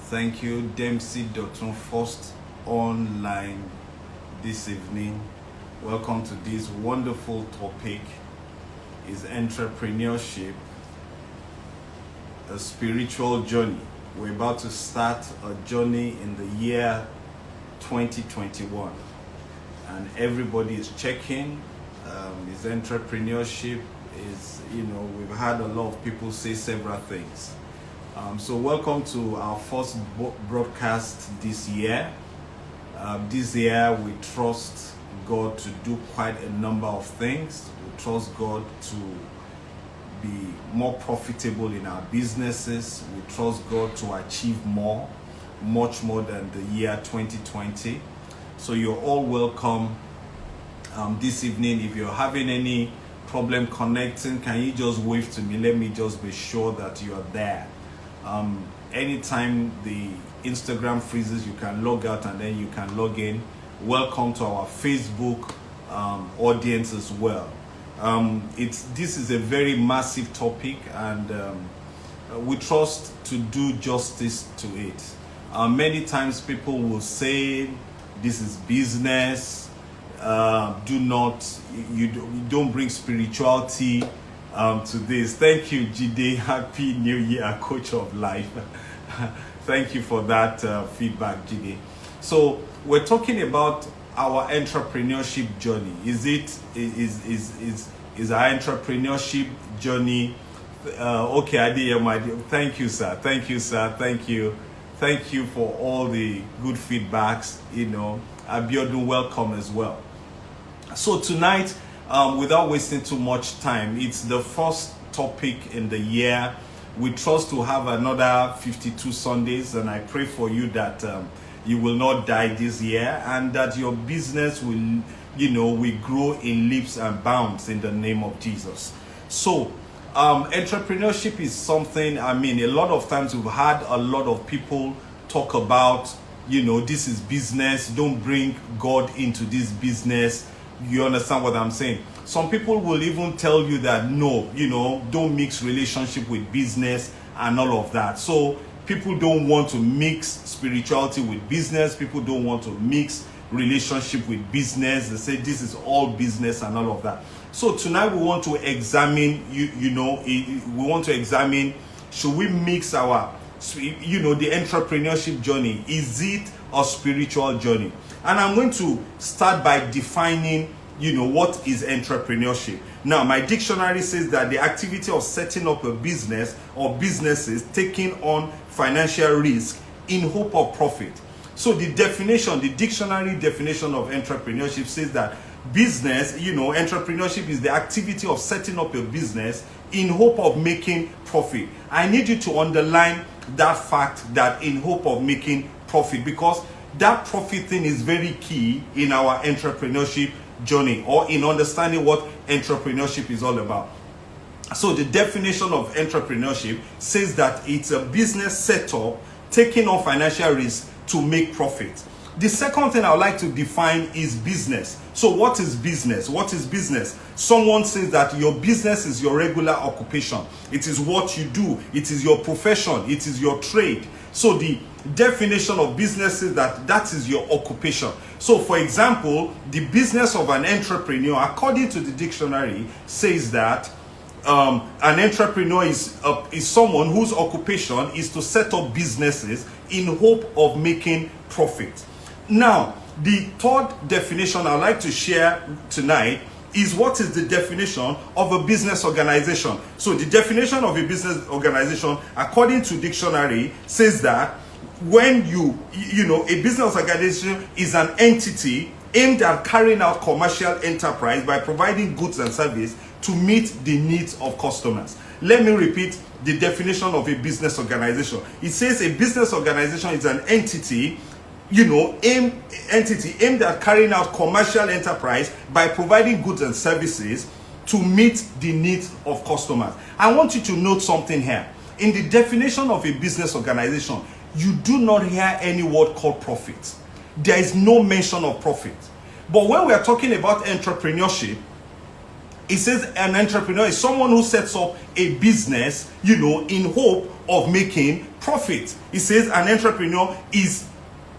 Thank you, Dempsey.on first online this evening. Welcome to this wonderful topic. Is entrepreneurship a spiritual journey? We're about to start a journey in the year 2021, and everybody is checking. Is entrepreneurship we've had a lot of people say several things. So welcome to our first broadcast this year. This year we trust God to do quite a number of things. We trust God to be more profitable in our businesses. We trust God to achieve much more than the year 2020. So you're all welcome this evening. If you're having any problem connecting, can you just wave to me? Let me just be sure that you are there. Anytime the Instagram freezes, you can log out and then you can log in. Welcome to our Facebook audience as well. This is a very massive topic, and we trust to do justice to it. Many times people will say this is business. You don't bring spirituality to this. Thank you, Jide. Happy New Year, Coach of Life. Thank you for that feedback, Jide. So we're talking about our entrepreneurship journey. Is our entrepreneurship journey okay? I did, my dear. Thank you, sir. Thank you for all the good feedbacks. Abiodun, welcome as well. So tonight, without wasting too much time, it's the first topic in the year. We trust to have another 52 Sundays, and I pray for you that you will not die this year, and that your business will grow in leaps and bounds in the name of Jesus. So entrepreneurship is something, a lot of times we've had a lot of people talk about, this is business, don't bring God into this business. You understand what I'm saying? Some people will even tell you that no, don't mix relationship with business and all of that. So people don't want to mix spirituality with business. People don't want to mix relationship with business. They say this is all business and all of that. So tonight we want to examine, should we mix our, the entrepreneurship journey? Is it a spiritual journey? And I'm going to start by defining, what is entrepreneurship. Now, my dictionary says that the activity of setting up a business or businesses taking on financial risk in hope of profit. So the dictionary definition of entrepreneurship says that business, entrepreneurship is the activity of setting up a business in hope of making profit. I need you to underline that fact, that in hope of making profit, because that profit thing is very key in our entrepreneurship journey, or in understanding what entrepreneurship is all about. So the definition of entrepreneurship says that it's a business setup taking on financial risk to make profit. The second thing I would like to define is business. So what is business? What is business? Someone says that your business is your regular occupation. It is what you do. It is your profession. It is your trade. So the definition of business is that is your occupation. So for example, the business of an entrepreneur, according to the dictionary, says that an entrepreneur is someone whose occupation is to set up businesses in hope of making profit. Now, the third definition I'd like to share tonight is what is the definition of a business organization. So the definition of a business organization, according to dictionary, says that when a business organization is an entity aimed at carrying out commercial enterprise by providing goods and service to meet the needs of customers. Let me repeat the definition of a business organization. It says a business organization is an entity aimed at carrying out commercial enterprise by providing goods and services to meet the needs of customers. I want you to note something here. In the definition of a business organization, you do not hear any word called profit. There is no mention of profit. But when we are talking about entrepreneurship, It says an entrepreneur is someone who sets up a business, in hope of making profit. It says an entrepreneur is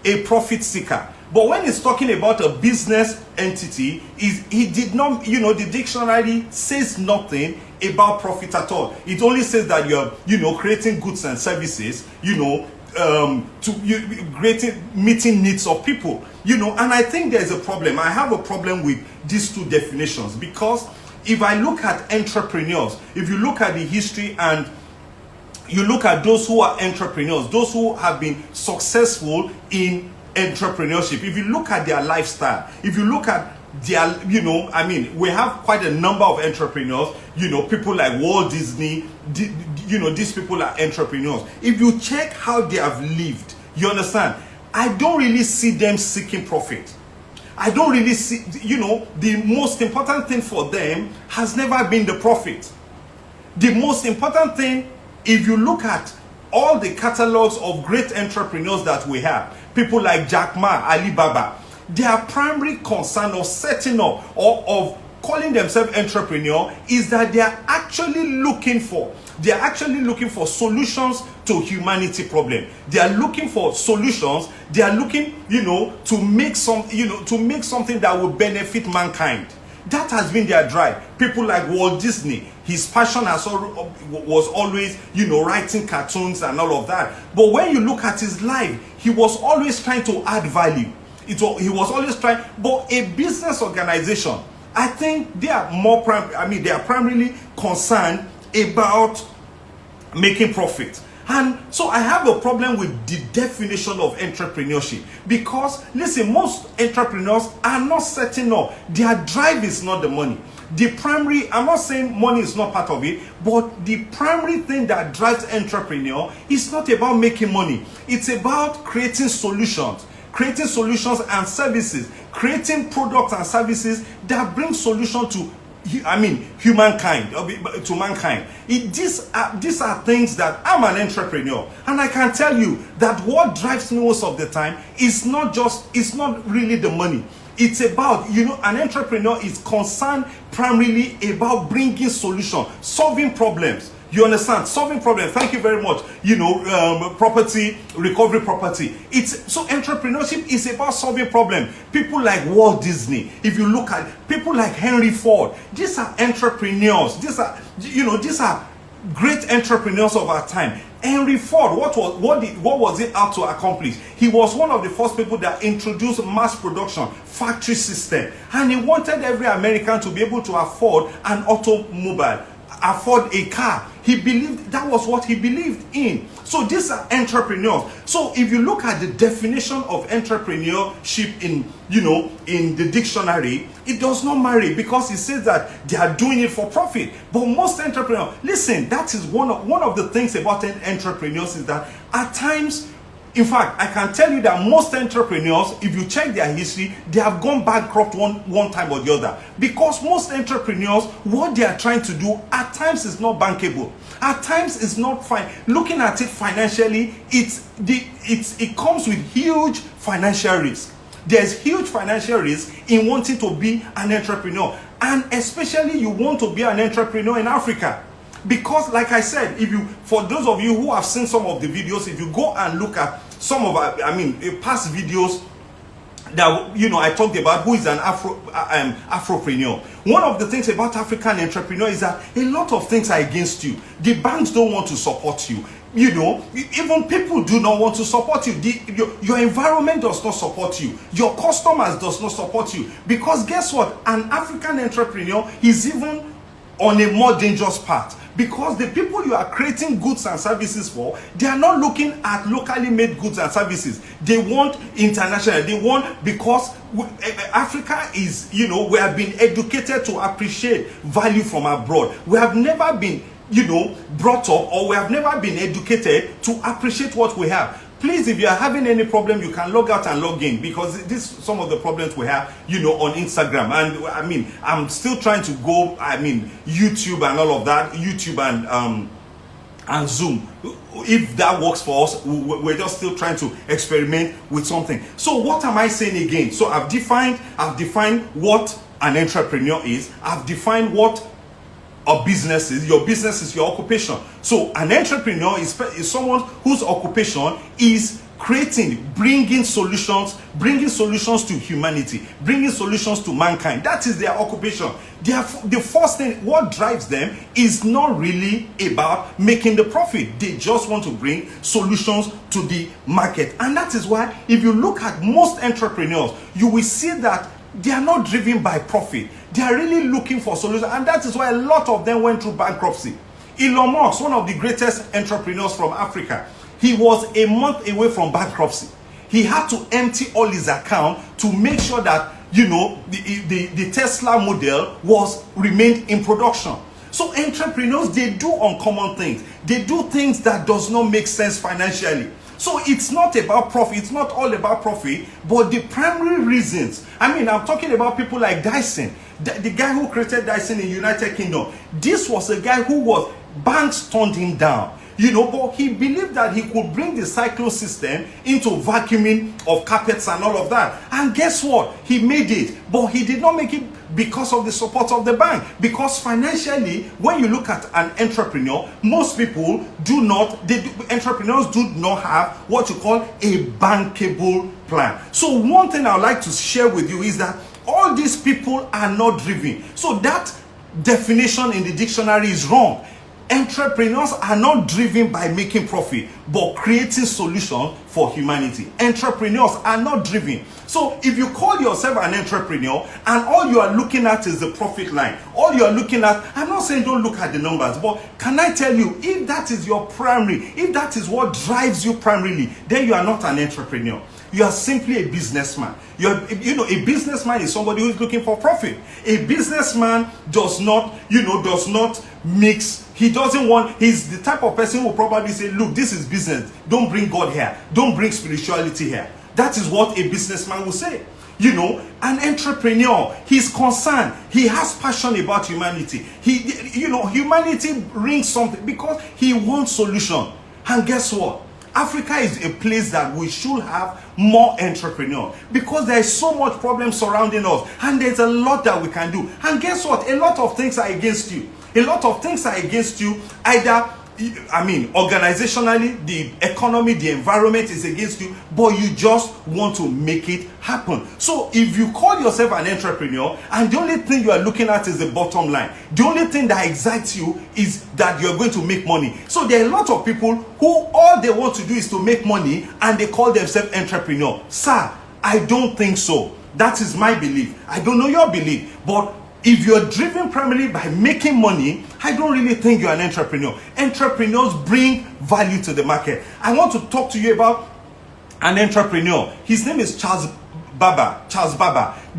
a profit seeker. But when it's talking about a business entity, he did not, the dictionary says nothing about profit at all. It only says that you're, creating goods and services, meeting needs of people, and I think there's a problem. I have a problem with these two definitions, because if I look at entrepreneurs, if you look at the history and you look at those who are entrepreneurs, those who have been successful in entrepreneurship, if you look at their lifestyle, if you look at their, we have quite a number of entrepreneurs, people like Walt Disney, these people are entrepreneurs. If you check how they have lived, you understand, I don't really see them seeking profit. I don't really see, the most important thing for them has never been the profit. The most important thing, if you look at all the catalogs of great entrepreneurs that we have, people like Jack Ma, Alibaba, their primary concern of setting up or of calling themselves entrepreneur is that they are actually looking for solutions to humanity problem. They are looking for solutions. They are looking, to make something that will benefit mankind. That has been their drive. People like Walt Disney, his passion was always, writing cartoons and all of that. But when you look at his life, he was always trying to add value. He was always trying. But a business organization, I think they are they are primarily concerned about making profit. And so I have a problem with the definition of entrepreneurship, because listen, most entrepreneurs are not setting up. Their drive is not the money. I'm not saying money is not part of it, but the primary thing that drives entrepreneur is not about making money. It's about creating solutions and services, creating products and services that bring solution to humankind, to mankind. These are things that I'm an entrepreneur, and I can tell you that what drives me most of the time is not really the money. It's about, an entrepreneur is concerned primarily about bringing solution, solving problems. You understand? Solving problems. Thank you very much. Property, recovery property. So entrepreneurship is about solving problems. People like Walt Disney, if you look at people like Henry Ford, these are entrepreneurs. These are great entrepreneurs of our time. Henry Ford, what was it out to accomplish? He was one of the first people that introduced mass production, factory system, and he wanted every American to be able to afford an automobile, afford a car. He believed that was what he believed in. So these are entrepreneurs. So if you look at the definition of entrepreneurship in the dictionary, it does not marry, because it says that they are doing it for profit. But most entrepreneurs, listen, that is one of the things about entrepreneurs, is that at times, in fact, I can tell you that most entrepreneurs, if you check their history, they have gone bankrupt one time or the other. Because most entrepreneurs, what they are trying to do at times is not bankable. At times it's not fine. Looking at it financially, it comes with huge financial risk. There's huge financial risk in wanting to be an entrepreneur. And especially you want to be an entrepreneur in Africa. Because like I said, for those of you who have seen some of the videos, if you go and look at some of our, past videos that, I talked about who is an Afropreneur. One of the things about African entrepreneur is that a lot of things are against you. The banks don't want to support you. Even people do not want to support you. Your environment does not support you. Your customers does not support you. Because guess what? An African entrepreneur is even on a more dangerous path, because the people you are creating goods and services for, they are not looking at locally made goods and services. They want international. They want, because Africa is, we have been educated to appreciate value from abroad. We have never been, brought up, or we have never been educated to appreciate what we have. Please, if you are having any problem, you can log out and log in, because this is some of the problems we have, on Instagram. And I'm still trying to go, YouTube and all of that, YouTube and Zoom. If that works for us, we're just still trying to experiment with something. So what am I saying again? So I've defined what an entrepreneur is. I've defined what a business is. Your business is your occupation. So an entrepreneur is someone whose occupation is bringing solutions to humanity, bringing solutions to mankind. That is their occupation. The first thing, what drives them is not really about making the profit. They just want to bring solutions to the market. And that is why, if you look at most entrepreneurs, you will see that they are not driven by profit. They are really looking for solutions. And that is why a lot of them went through bankruptcy. Elon Musk, one of the greatest entrepreneurs from Africa, he was a month away from bankruptcy. He had to empty all his account to make sure that, the Tesla model remained in production. So entrepreneurs, they do uncommon things. They do things that does not make sense financially. So it's not about profit. It's not all about profit, but the primary reasons. I'm talking about people like Dyson, the guy who created Dyson in the United Kingdom. This was a guy who banks turned him down. But he believed that he could bring the cyclone system into vacuuming of carpets and all of that. And guess what? He made it. But he did not make it because of the support of the bank. Because financially, when you look at an entrepreneur, most people entrepreneurs do not have what you call a bankable plan. So one thing I would like to share with you is that all these people are not driven. So that definition in the dictionary is wrong. Entrepreneurs are not driven by making profit, but creating solutions for humanity. Entrepreneurs are not driven. So if you call yourself an entrepreneur and all you are looking at is the profit line, all you are looking at, I'm not saying don't look at the numbers, but can I tell you, if that is your primary, if that is what drives you primarily, then you are not an entrepreneur. You are simply a businessman. A businessman is somebody who is looking for profit. A businessman does not mix. He's the type of person who will probably say, look, this is business. Don't bring God here. Don't bring spirituality here. That is what a businessman will say. An entrepreneur, he's concerned. He has passion about humanity. Humanity brings something because he wants solution. And guess what? Africa is a place that we should have more entrepreneurs because there is so much problem surrounding us and there's a lot that we can do. And guess what? A lot of things are against you. A lot of things are against you. Either, organizationally, the economy, the environment is against you, but you just want to make it happen. So if you call yourself an entrepreneur and the only thing you are looking at is the bottom line, the only thing that excites you is that you're going to make money. So there are a lot of people who all they want to do is to make money and they call themselves entrepreneur. Sir, I don't think so. That is my belief. I don't know your belief, but if you're driven primarily by making money, I don't really think you're an entrepreneur. Entrepreneurs bring value to the market. I want to talk to you about an entrepreneur. His name is Charles Babbage.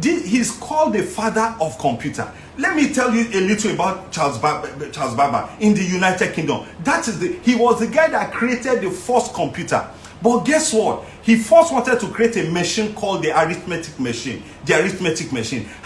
He's called the father of computer. Let me tell you a little about Charles Babbage in the United Kingdom. He was the guy that created the first computer. But guess what? He first wanted to create a machine called the arithmetic machine.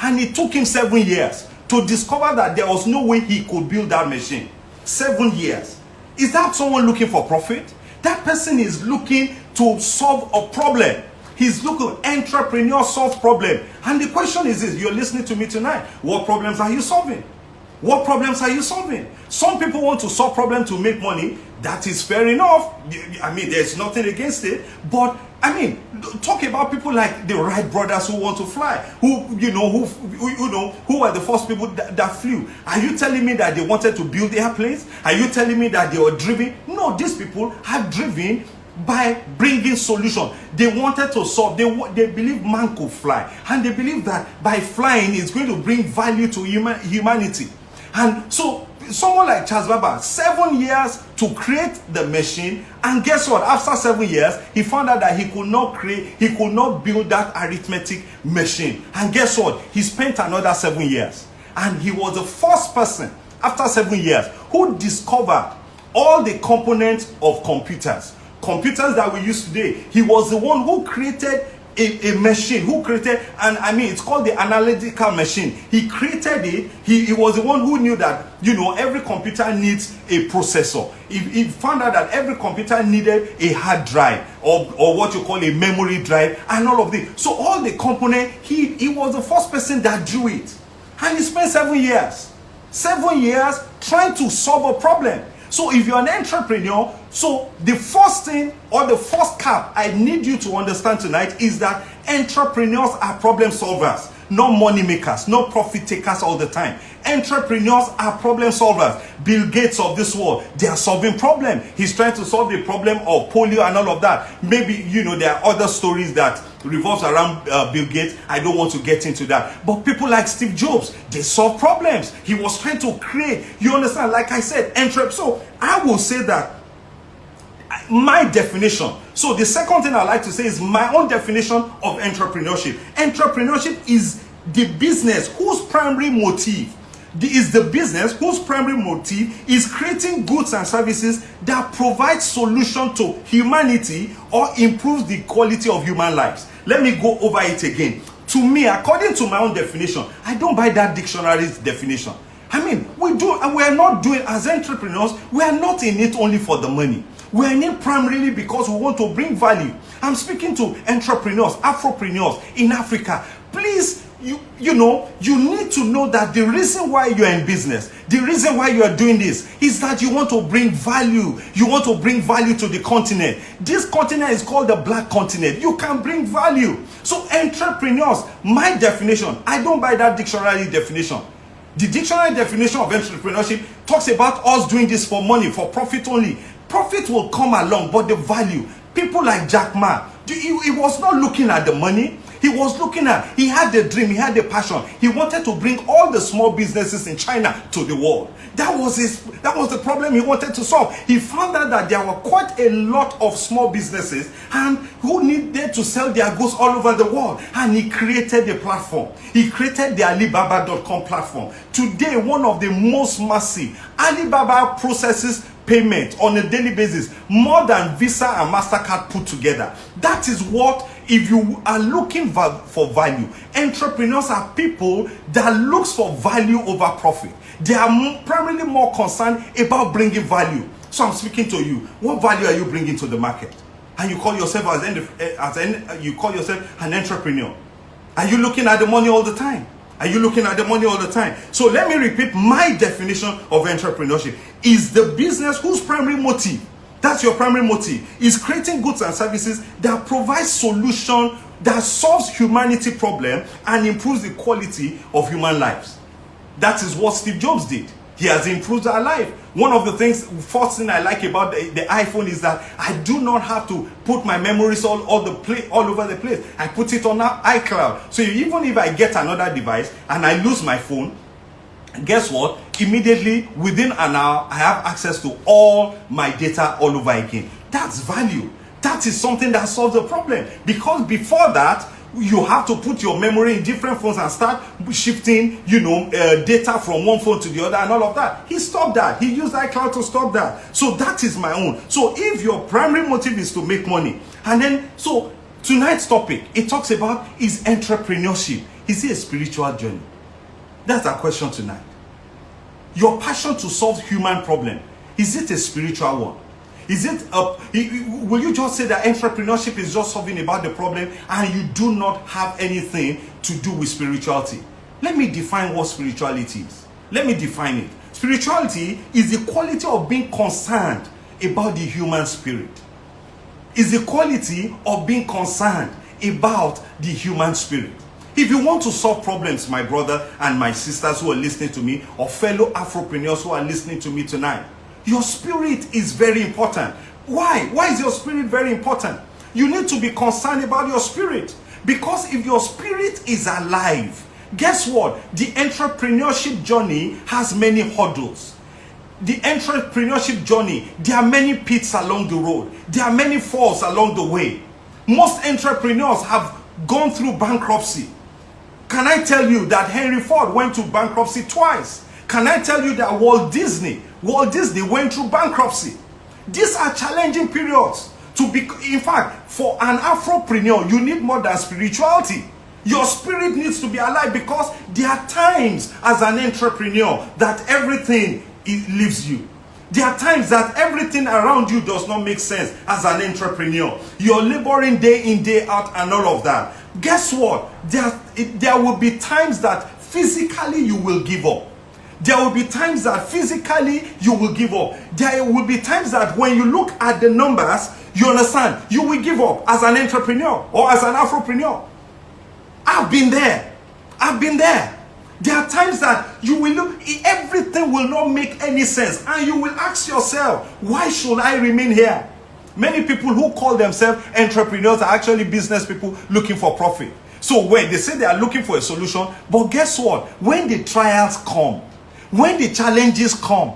And it took him 7 years to discover that there was no way he could build that machine. 7 years. Is that someone looking for profit? That person is looking to solve a problem. He's looking, entrepreneur solve problem. And the question is this, you're listening to me tonight. What problems are you solving? What problems are you solving? Some people want to solve problems to make money. That is fair enough. There's nothing against it. But talk about people like the Wright brothers who want to fly, who were the first people that flew. Are you telling me that they wanted to build airplanes? Are you telling me that they were driven? No, these people are driven by bringing solution. They wanted to solve. They believe man could fly, and they believe that by flying it's going to bring value to humanity. And so someone like Charles Babbage, 7 years to create the machine, and guess what? After 7 years, he found out that he could not build that arithmetic machine. And guess what? He spent another 7 years, and he was the first person after 7 years who discovered all the components of computers that we use today. He was the one who created a machine, it's called the analytical machine. He created it. He was the one who knew that every computer needs a processor. He found out that every computer needed a hard drive or what you call a memory drive and all of this. So all the components, he was the first person that drew it. And he spent 7 years. 7 years trying to solve a problem. So if you're an entrepreneur, so the first thing or the first cap I need you to understand tonight is that entrepreneurs are problem solvers, not money makers, not profit takers all the time. Entrepreneurs are problem solvers. Bill Gates of this world, they are solving problem. He's trying to solve the problem of polio and all of that. Maybe, there are other stories that revolves around Bill Gates. I don't want to get into that. But people like Steve Jobs, they solve problems. He was trying to create, you understand, like I said, So I will say that my definition. So the second thing I like to say is my own definition of entrepreneurship. Entrepreneurship is the business whose primary motive is creating goods and services that provide solution to humanity or improves the quality of human lives. Let me go over it again. To me, according to my own definition, I don't buy that dictionary's definition. I mean, we are not doing, as entrepreneurs, we are not in it only for the money. We are in it primarily because we want to bring value. I'm speaking to entrepreneurs, Afropreneurs in Africa. Please, you need to know that the reason why you are in business, the reason why you are doing this is that you want to bring value. You want to bring value to the continent. This continent is called the Black Continent. You can bring value. So entrepreneurs, my definition, I don't buy that dictionary definition. The dictionary definition of entrepreneurship talks about us doing this for money, for profit only. Profit will come along, but the value. People like Jack Ma, he was not looking at the money. He was looking at, he had the dream, he had the passion. He wanted to bring all the small businesses in China to the world. That was the problem he wanted to solve. He found out that there were quite a lot of small businesses and who needed to sell their goods all over the world. And he created a platform. He created the Alibaba.com platform. Today, one of the most massive, Alibaba processes payment on a daily basis more than Visa and MasterCard put together. That is what, if you are looking for value, entrepreneurs are people that looks for value over profit. They are primarily more concerned about bringing value. So I'm speaking to you. What value are you bringing to the market? And you call yourself an entrepreneur. Are you looking at the money all the time? Are you looking at the money all the time? So let me repeat my definition of entrepreneurship. Is the business whose primary motive, that's your primary motive, is creating goods and services that provide solution that solves humanity problem and improves the quality of human lives. That is what Steve Jobs did. He has improved our life. One of the things, first thing I like about the iPhone is that I do not have to put my memories all over the place. I put it on iCloud. So even if I get another device and I lose my phone, guess what? Immediately within an hour, I have access to all my data all over again. That's value. That is something that solves the problem. Because before that, you have to put your memory in different phones and start shifting, data from one phone to the other and all of that. He stopped that. He used iCloud to stop that. So that is my own. So if your primary motive is to make money, and then, so tonight's topic, it talks about is entrepreneurship. Is it a spiritual journey? That's our question tonight. Your passion to solve human problem, is it a spiritual one? Is it will you just say that entrepreneurship is just solving about the problem and you do not have anything to do with spirituality? Let me define what spirituality is. Let me define it. Spirituality is the quality of being concerned about the human spirit. It's the quality of being concerned about the human spirit. If you want to solve problems, my brother and my sisters who are listening to me, or fellow Afropreneurs who are listening to me tonight, your spirit is very important. Why? Why is your spirit very important? You need to be concerned about your spirit. Because if your spirit is alive, guess what? The entrepreneurship journey has many hurdles. The entrepreneurship journey, there are many pits along the road. There are many falls along the way. Most entrepreneurs have gone through bankruptcy. Can I tell you that Henry Ford went to bankruptcy twice? Can I tell you that Walt Disney went through bankruptcy? These are challenging periods. In fact, for an Afropreneur, you need more than spirituality. Your spirit needs to be alive because there are times as an entrepreneur that everything leaves you. There are times that everything around you does not make sense as an entrepreneur. You're laboring day in, day out and all of that. Guess what? There will be times that physically you will give up. There will be times that physically you will give up. There will be times that when you look at the numbers, you understand, you will give up as an entrepreneur or as an Afropreneur. I've been there. I've been there. There are times that you will look, everything will not make any sense. And you will ask yourself, why should I remain here? Many people who call themselves entrepreneurs are actually business people looking for profit. So when they say they are looking for a solution, but guess what? When the trials come, when the challenges come,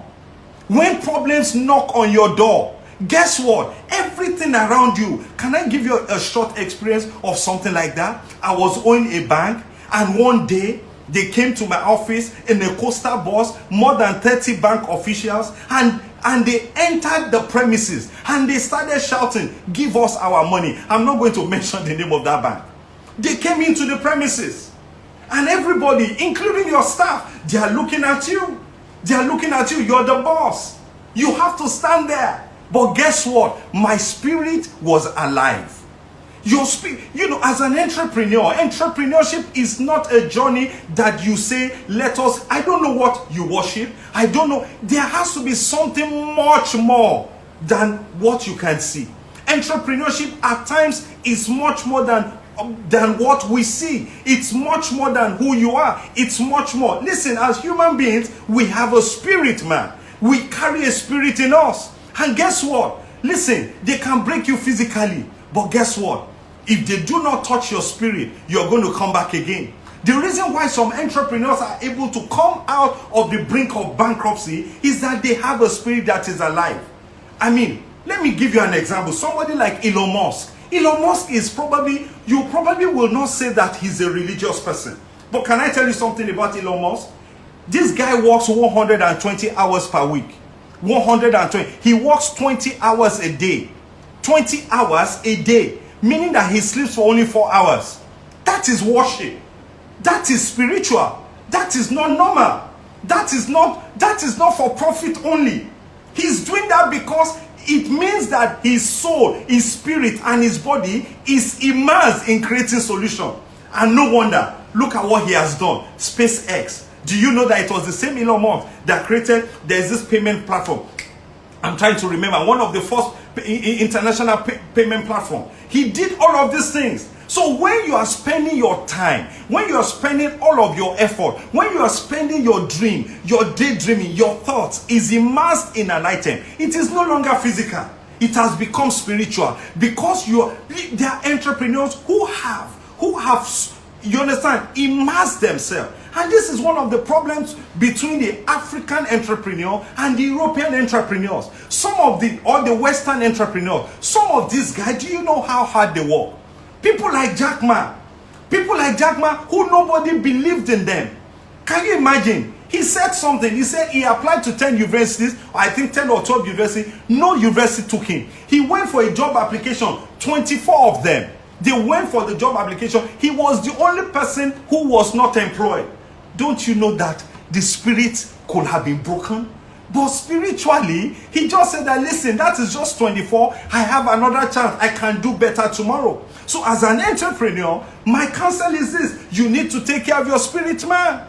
when problems knock on your door, guess what? Everything around you. Can I give you a short experience of something like that? I was owning a bank, and one day they came to my office in a coastal bus, more than 30 bank officials, and they entered the premises and they started shouting, give us our money. I'm not going to mention the name of that bank. They came into the premises, and everybody, including your staff, they are looking at you. They are looking at you. You're the boss. You have to stand there. But guess what? My spirit was alive. Your spirit, as an entrepreneur, entrepreneurship is not a journey that you say, I don't know what you worship. I don't know. There has to be something much more than what you can see. Entrepreneurship at times is much more than what we see. It's much more than who you are. It's much more. Listen, as human beings, we have a spirit, man. We carry a spirit in us. And guess what? Listen, they can break you physically. But guess what? If they do not touch your spirit, you're going to come back again. The reason why some entrepreneurs are able to come out of the brink of bankruptcy is that they have a spirit that is alive. I mean, let me give you an example. Somebody like Elon Musk. Elon Musk is you probably will not say that he's a religious person. But can I tell you something about Elon Musk? This guy works 120 hours per week. 120. He works 20 hours a day. 20 hours a day. Meaning that he sleeps for only 4 hours. That is worship. That is spiritual. That is not normal. That is not for profit only. He's doing that because it means that his soul, his spirit, and his body is immersed in creating solution. And no wonder, look at what he has done. SpaceX. Do you know that it was the same Elon Musk that created, there's this payment platform. I'm trying to remember, one of the first international payment platform. He did all of these things. So when you are spending your time, when you are spending all of your effort, when you are spending your dream, your daydreaming, your thoughts is immersed in an item, it is no longer physical. It has become spiritual because there are entrepreneurs who have, you understand, immersed themselves. And this is one of the problems between the African entrepreneur and the European entrepreneurs. Or the Western entrepreneurs. Some of these guys, do you know how hard they work? People like Jack Ma. People like Jack Ma who nobody believed in them. Can you imagine? He said something. He said he applied to 10 universities, I think 10 or 12 universities. No university took him. He went for a job application, 24 of them. They went for the job application. He was the only person who was not employed. Don't you know that the spirit could have been broken? But spiritually, he just said that, listen, that is just 24. I have another chance. I can do better tomorrow. So as an entrepreneur, my counsel is this. You need to take care of your spirit, man.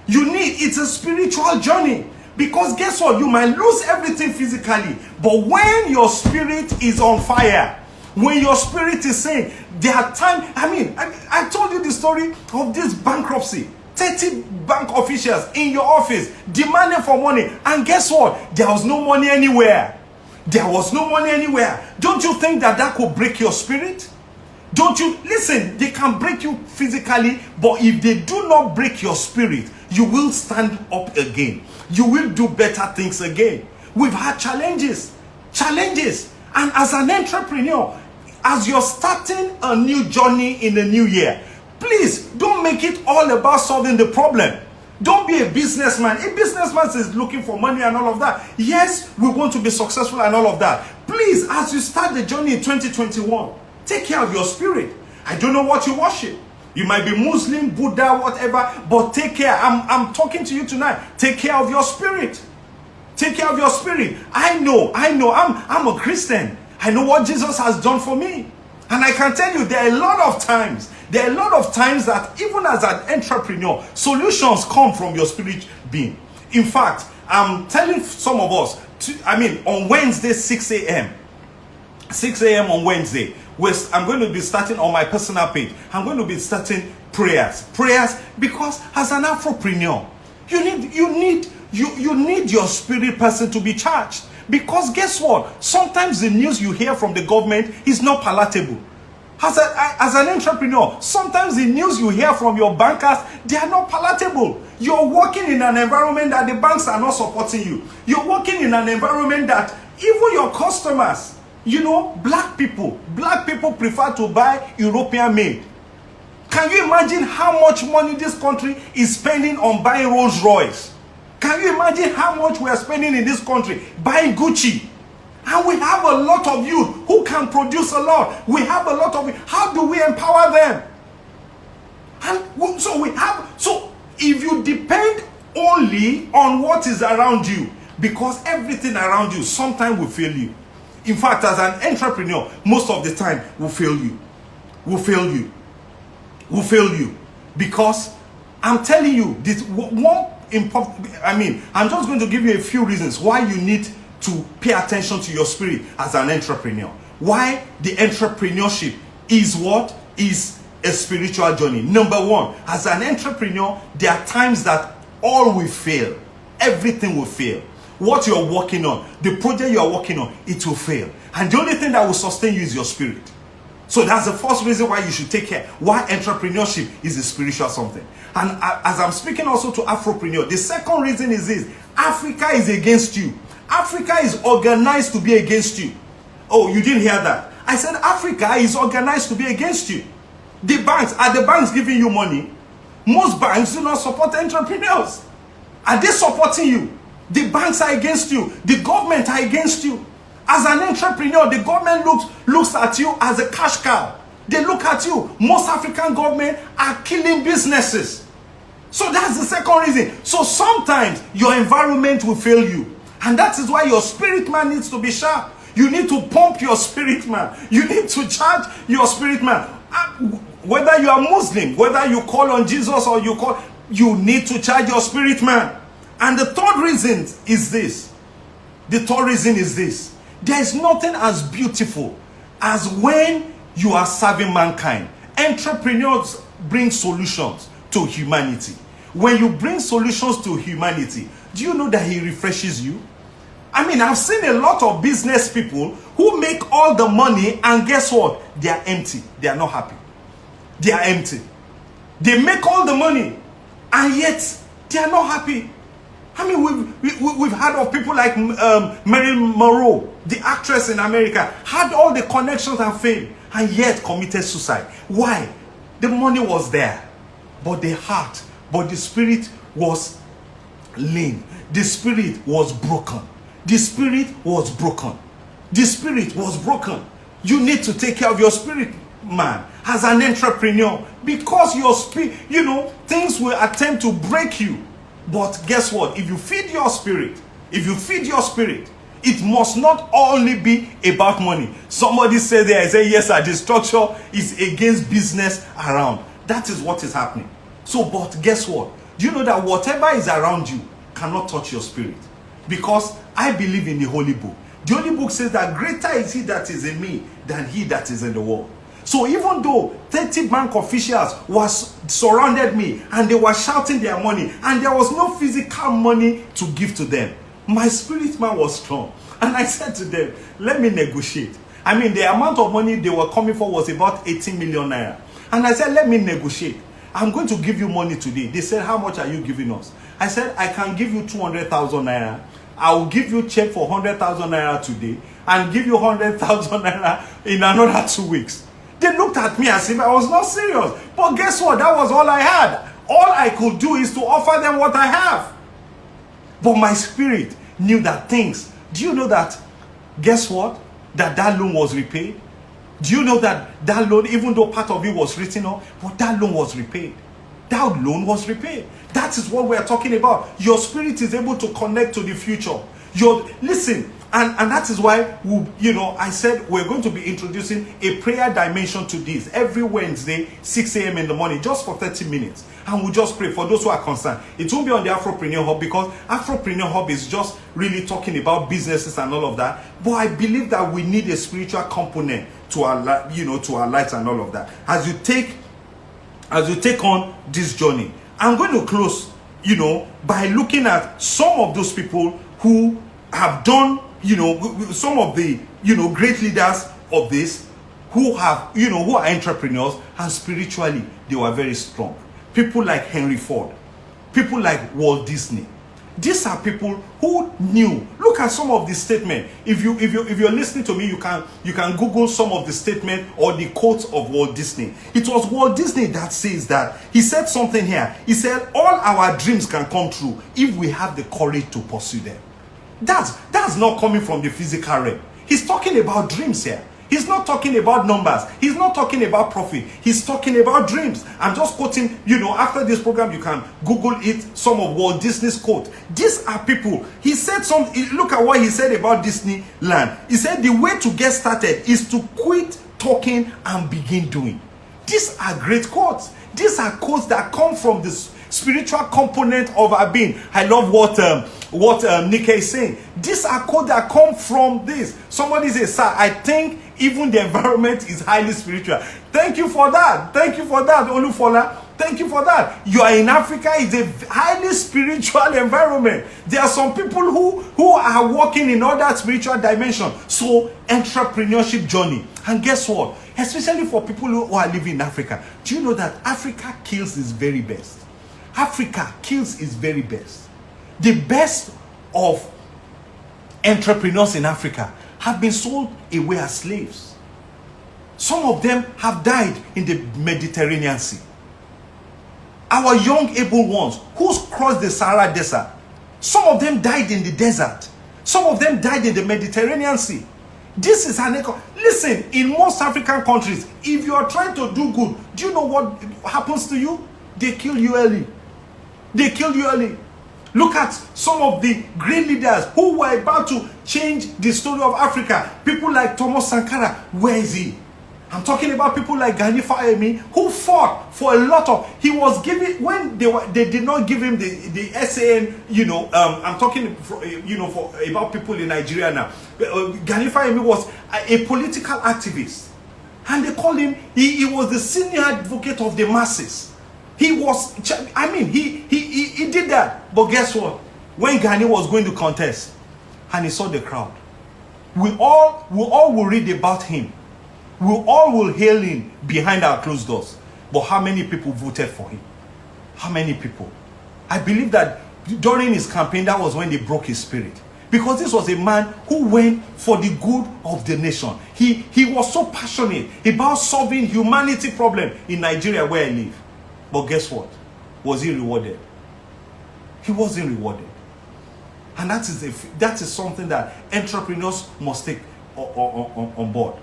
It's a spiritual journey. Because guess what? You might lose everything physically. But when your spirit is on fire, when your spirit is saying, there are times, I told you the story of this bankruptcy. 30 bank officials in your office demanding for money. And guess what? There was no money anywhere. There was no money anywhere. Don't you think that could break your spirit? Listen, they can break you physically, but if they do not break your spirit, you will stand up again. You will do better things again. We've had challenges. And as an entrepreneur, as you're starting a new journey in the new year, please don't make it all about solving the problem. Don't be a businessman. A businessman is looking for money and all of that. Yes, we want to be successful and all of that. Please, as you start the journey in 2021, take care of your spirit. I don't know what you worship. You might be Muslim, Buddha, whatever, but take care. I'm talking to you tonight. Take care of your spirit. Take care of your spirit. I know. I'm a Christian. I know what Jesus has done for me. And I can tell you, there are a lot of times There are a lot of times that even as an entrepreneur, solutions come from your spirit being. In fact, I'm telling some of us, on Wednesday, 6 a.m., 6 a.m. on Wednesday, I'm going to be starting on my personal page. I'm going to be starting prayers, because as an entrepreneur, you need your spirit person to be charged. Because guess what? Sometimes the news you hear from the government is not palatable. As an entrepreneur, sometimes the news you hear from your bankers, they are not palatable. You're working in an environment that the banks are not supporting you. You're working in an environment that even your customers, black people prefer to buy European made. Can you imagine how much money this country is spending on buying Rolls Royce? Can you imagine how much we are spending in this country buying Gucci? And we have a lot of youth who can produce a lot. We have a lot of, how do we empower them? And so if you depend only on what is around you, because everything around you sometimes will fail you. In fact, as an entrepreneur, most of the time will fail you. Will fail you. Because I'm telling you, this one important, I'm just going to give you a few reasons why you need to pay attention to your spirit as an entrepreneur. Why the entrepreneurship is what is a spiritual journey. Number one, as an entrepreneur, there are times that all will fail. Everything will fail. What you're working on, the project you're working on, it will fail. And the only thing that will sustain you is your spirit. So that's the first reason why you should take care. Why entrepreneurship is a spiritual something. And as I'm speaking also to Afropreneur, the second reason is this: Africa is against you. Africa is organized to be against you. Oh, you didn't hear that? I said Africa is organized to be against you. The banks, are the banks giving you money? Most banks do not support entrepreneurs. Are they supporting you? The banks are against you. The government are against you. As an entrepreneur, the government looks at you as a cash cow. They look at you. Most African governments are killing businesses. So that's the second reason. So sometimes your environment will fail you. And that is why your spirit man needs to be sharp. You need to pump your spirit man. You need to charge your spirit man. Whether you are Muslim, whether you call on Jesus or you need to charge your spirit man. And the third reason is this. There is nothing as beautiful as when you are serving mankind. Entrepreneurs bring solutions to humanity. When you bring solutions to humanity, do you know that he refreshes you? I've seen a lot of business people who make all the money, and guess what? They are empty. They are not happy. They are empty. They make all the money, and yet they are not happy. We've heard of people like Marilyn Monroe, the actress in America, had all the connections and fame, and yet committed suicide. Why? The money was there, but the heart, but the spirit was lean. The spirit was broken. The spirit was broken. The spirit was broken. You need to take care of your spirit, man, as an entrepreneur, because your spirit, things will attempt to break you. But guess what? If you feed your spirit, it must not only be about money. Somebody said there, I say, yes, sir, the structure is against business around. That is what is happening. So, but guess what? Do you know that whatever is around you cannot touch your spirit? Because I believe in the Holy Book. The Holy Book says that greater is he that is in me than he that is in the world. So even though 30 bank officials surrounded me and they were shouting their money and there was no physical money to give to them, my spirit man was strong. And I said to them, let me negotiate. The amount of money they were coming for was about 18 million naira. And I said, let me negotiate. I'm going to give you money today. They said, how much are you giving us? I said, I can give you 200,000 naira. I will give you check for 100,000 naira today and give you 100,000 naira in another 2 weeks. They looked at me as if I was not serious. But guess what? That was all I had. All I could do is to offer them what I have. But my spirit knew that things. Do you know that? Guess what? That loan was repaid. Do you know that loan, even though part of it was written off, but that loan was repaid. That loan was repaid. That is what we are talking about. Your spirit is able to connect to the future. Listen, And that is why I said we're going to be introducing a prayer dimension to this every Wednesday, 6 a.m. in the morning, just for 30 minutes. And we'll just pray for those who are concerned. It won't be on the Afropreneur Hub, because Afropreneur Hub is just really talking about businesses and all of that. But I believe that we need a spiritual component to our lives and all of that. As you take on this journey, I'm going to close, by looking at some of those people who have done, some of the, great leaders of this, who are entrepreneurs, and spiritually they were very strong. People like Henry Ford, people like Walt Disney. These are people who knew. Look at some of the statements. If you're listening to me, you can Google some of the statements or the quotes of Walt Disney. It was Walt Disney that says that. He said something here. He said, all our dreams can come true if we have the courage to pursue them. That's not coming from the physical realm. He's talking about dreams here. He's not talking about numbers. He's not talking about profit. He's talking about dreams. I'm just quoting, after this program, you can Google it, some of Walt Disney's quotes. These are people. He said look at what he said about Disneyland. He said the way to get started is to quit talking and begin doing. These are great quotes. These are quotes that come from the spiritual component of our being. I love what Nika is saying. These are quotes that come from this. Somebody says, sir, I think even the environment is highly spiritual. Thank you for that. Thank you for that, Olufola. Thank you for that. You are in Africa. It's a highly spiritual environment. There are some people who are working in other spiritual dimension. So, entrepreneurship journey. And guess what? Especially for people who are living in Africa. Do you know that Africa kills its very best? Africa kills its very best. The best of entrepreneurs in Africa have been sold away as slaves. Some of them have died in the Mediterranean Sea. Our young able ones who crossed the Sahara Desert, some of them died in the desert. Some of them died in the Mediterranean Sea. This is an echo. Listen, in most African countries, if you are trying to do good, do you know what happens to you? They kill you early. They kill you early. Look at some of the great leaders who were about to change the story of Africa. People like Thomas Sankara. Where is he? I'm talking about people like Gani Fayemi, who fought for a lot of. He was given, when they did not give him the SAN. I'm talking about people in Nigeria now. Gani Fayemi was a political activist, and they call him. He was the senior advocate of the masses. He was, he did that. But guess what? When Gani was going to contest and he saw the crowd, we all will read about him. We all will hail him behind our closed doors. But how many people voted for him? How many people? I believe that during his campaign, that was when they broke his spirit. Because this was a man who went for the good of the nation. He was so passionate about solving humanity problem in Nigeria where I live. But guess what? Was he rewarded? He wasn't rewarded. And that is something that entrepreneurs must take on board.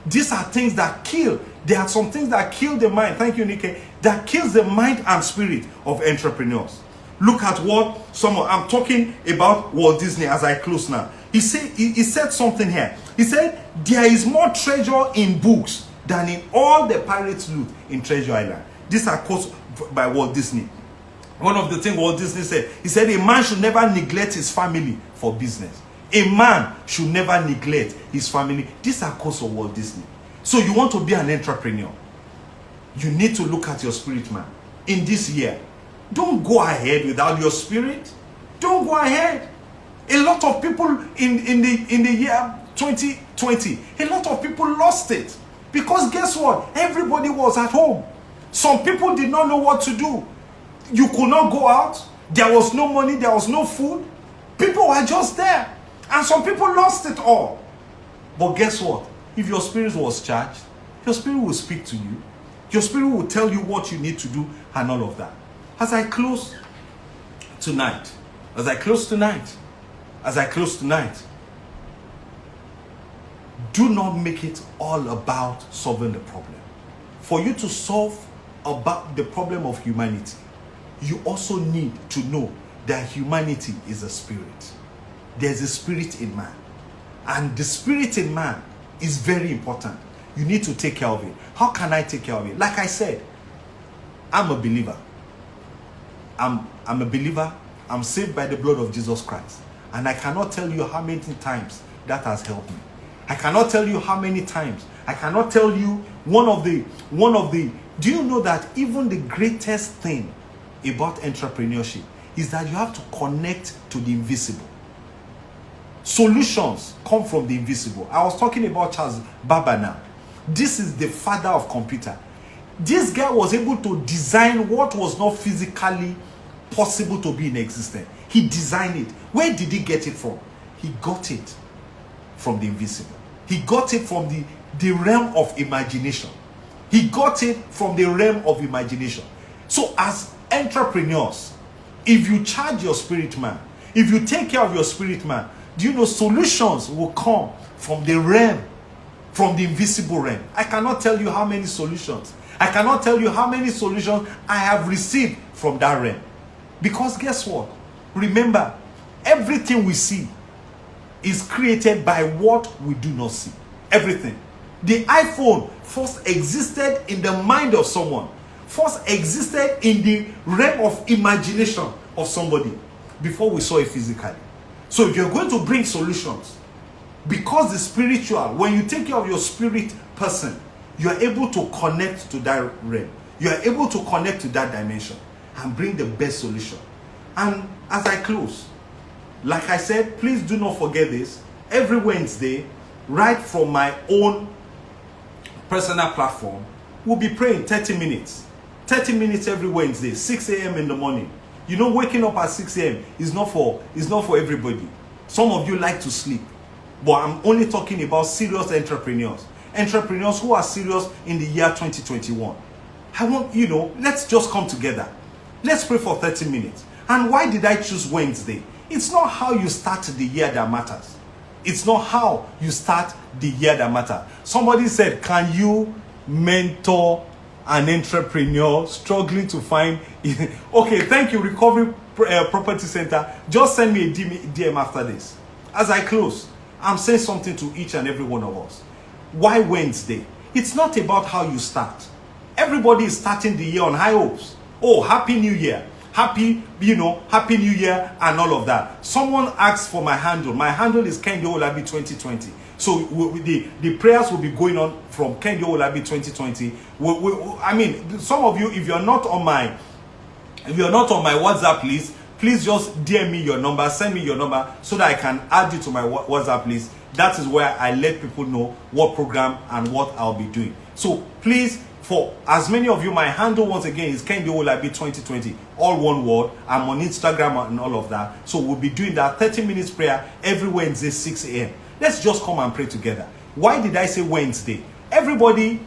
These are things that kill. There are some things that kill the mind. Thank you, Nike. That kills the mind and spirit of entrepreneurs. Look at what I'm talking about Walt Disney as I close now. He said something here. He said, there is more treasure in books than in all the pirates' loot in Treasure Island. These are quotes by Walt Disney. One of the things Walt Disney said, he said, a man should never neglect his family for business. A man should never neglect his family. These are quotes of Walt Disney. So you want to be an entrepreneur, you need to look at your spirit, man. In this year, don't go ahead without your spirit. Don't go ahead. A lot of people in the year 2020, a lot of people lost it. Because guess what? Everybody was at home. Some people did not know what to do. You could not go out. There was no money. There was no food. People were just there. And some people lost it all. But guess what? If your spirit was charged, your spirit will speak to you. Your spirit will tell you what you need to do and all of that. As I close tonight, do not make it all about solving the problem. For you to solve about the problem of humanity, you also need to know that humanity is a spirit. There's a spirit in man. And the spirit in man is very important. You need to take care of it. How can I take care of it? Like I said, I'm a believer. I'm a believer. I'm saved by the blood of Jesus Christ. And I cannot tell you how many times that has helped me. I cannot tell you how many times. I cannot tell you one of the, do you know that even the greatest thing about entrepreneurship is that you have to connect to the invisible. Solutions come from the invisible. I was talking about Charles Babbage now. This is the father of computer. This guy was able to design what was not physically possible to be in existence. He designed it. Where did he get it from? He got it from the invisible. He got it from the realm of imagination. He got it from the realm of imagination. So as entrepreneurs, if you charge your spirit man, if you take care of your spirit man, do you know solutions will come from the realm, from the invisible realm? I cannot tell you how many solutions. I cannot tell you how many solutions I have received from that realm. Because guess what? Remember, everything we see is created by what we do not see. Everything. The iPhone first existed in the mind of someone. First existed in the realm of imagination of somebody before we saw it physically. So if you're going to bring solutions, because the spiritual, when you take care of your spirit person, you are able to connect to that realm. You are able to connect to that dimension and bring the best solution. And as I close, like I said, please do not forget this. Every Wednesday, right from my own personal platform, we'll be praying 30 minutes. 30 minutes every Wednesday, 6 a.m. in the morning. You know, waking up at 6 a.m. is not for everybody. Some of you like to sleep. But I'm only talking about serious entrepreneurs. Entrepreneurs who are serious in the year 2021. I want, let's just come together. Let's pray for 30 minutes. And why did I choose Wednesday? It's not how you start the year that matters. It's not how you start the year that matters. Somebody said, can you mentor an entrepreneur struggling to find... Okay, thank you, Recovery Property Center. Just send me a DM after this. As I close, I'm saying something to each and every one of us. Why Wednesday? It's not about how you start. Everybody is starting the year on high hopes. Oh, Happy New Year. Happy New Year and all of that. Someone asked for my handle. My handle is Kende Olabi 2020. So the prayers will be going on from Kende Olabi 2020. I mean, some of you, if you're not on my WhatsApp list, please just DM me your number, send me your number so that I can add you to my WhatsApp list. That is where I let people know what program and what I'll be doing. So please, for as many of you, my handle once again is Kende Olabi 2020, all one word. I'm on Instagram and all of that. So we'll be doing that 30 minutes prayer every Wednesday, 6 a.m. Let's just come and pray together. Why did I say Wednesday? Everybody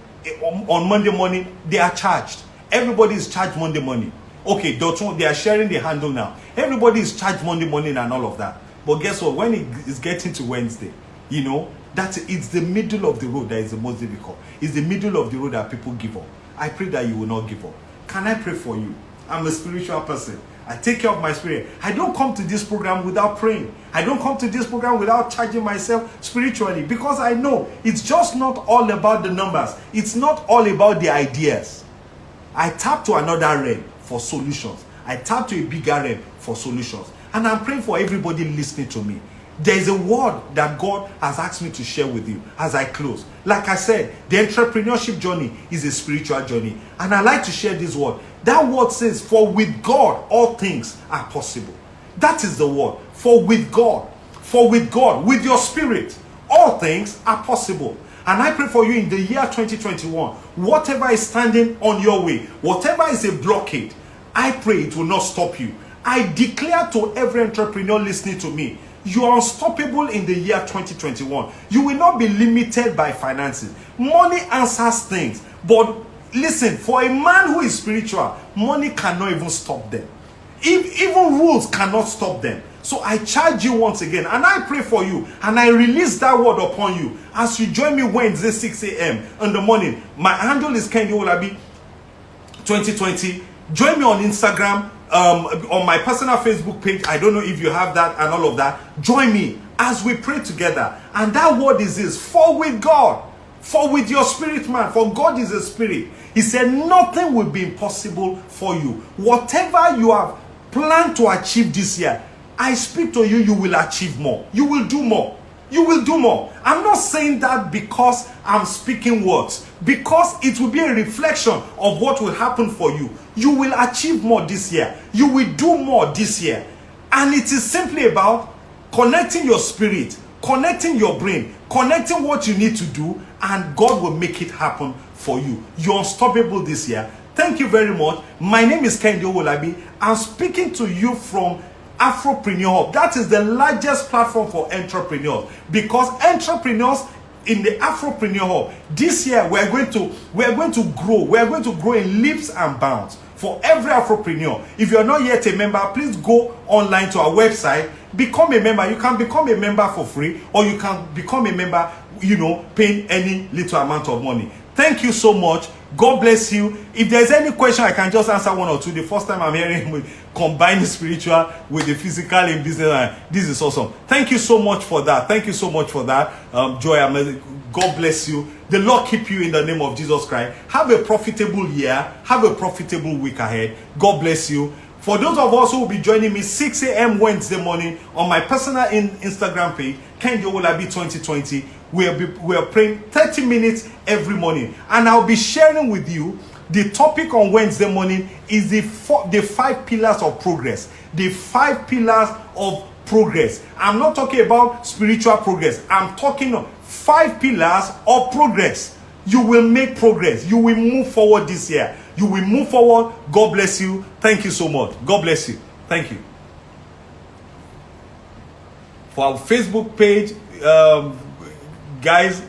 on Monday morning, they are charged. Everybody is charged Monday morning. Okay, they are sharing the handle now. Everybody is charged Monday morning and all of that. But guess what? When it is getting to Wednesday, it's the middle of the road that is the most difficult. It's the middle of the road that people give up. I pray that you will not give up. Can I pray for you? I'm a spiritual person. I take care of my spirit. I don't come to this program without praying. I don't come to this program without charging myself spiritually, because I know it's just not all about the numbers. It's not all about the ideas. I tap to another realm for solutions. I tap to a bigger realm for solutions. And I'm praying for everybody listening to me. There is a word that God has asked me to share with you as I close. Like I said, the entrepreneurship journey is a spiritual journey. And I like to share this word. That word says, for with God, all things are possible. That is the word. For with God, with your spirit, all things are possible. And I pray for you in the year 2021, whatever is standing on your way, whatever is a blockade, I pray it will not stop you. I declare to every entrepreneur listening to me, you are unstoppable in the year 2021. You will not be limited by finances. Money answers things. But listen, for a man who is spiritual, money cannot even stop them. Even rules cannot stop them. So I charge you once again, and I pray for you, and I release that word upon you as you join me Wednesday 6 a.m. in the morning. My handle is Kende Olabi 2020. Join me on Instagram, on my personal Facebook page. I don't know if you have that and all of that. Join me as we pray together. And that word is this: for with God, for with your spirit man, for God is a spirit. He said nothing will be impossible for you. Whatever you have planned to achieve this year, I speak to you, you will achieve more. You will do more. You will do more. I'm not saying that because I'm speaking words, because it will be a reflection of what will happen for you. You will achieve more this year. You will do more this year. And it is simply about connecting your spirit, connecting your brain, connecting what you need to do, and God will make it happen for you. You're unstoppable this year. Thank you very much. My name is Kendi Owolabi. I'm speaking to you from Afropreneur Hub. That is the largest platform for entrepreneurs, because entrepreneurs in the Afropreneur Hub this year we're going to grow. We're going to grow in leaps and bounds for every Afropreneur. If you're not yet a member, please go online to our website, become a member. You can become a member for free, or you can become a member, paying any little amount of money. Thank you so much. God bless you. If there's any question, I can just answer one or two. The first time I'm hearing with combining spiritual with the physical in business, and this is awesome. Thank you so much for that. Thank you so much for that. Joy, God bless you. The Lord keep you in the name of Jesus Christ. Have a profitable year. Have a profitable week ahead. God bless you. For those of us who will be joining me 6 a.m. Wednesday morning on my personal Instagram page, Kendi Owolabi 2020, we are praying 30 minutes every morning. And I'll be sharing with you the topic on Wednesday morning is the 5 pillars of progress. The 5 pillars of progress. I'm not talking about spiritual progress. I'm talking of 5 pillars of progress. You will make progress. You will move forward this year. You will move forward. God bless you. Thank you so much. God bless you. Thank you. For our Facebook page, guys.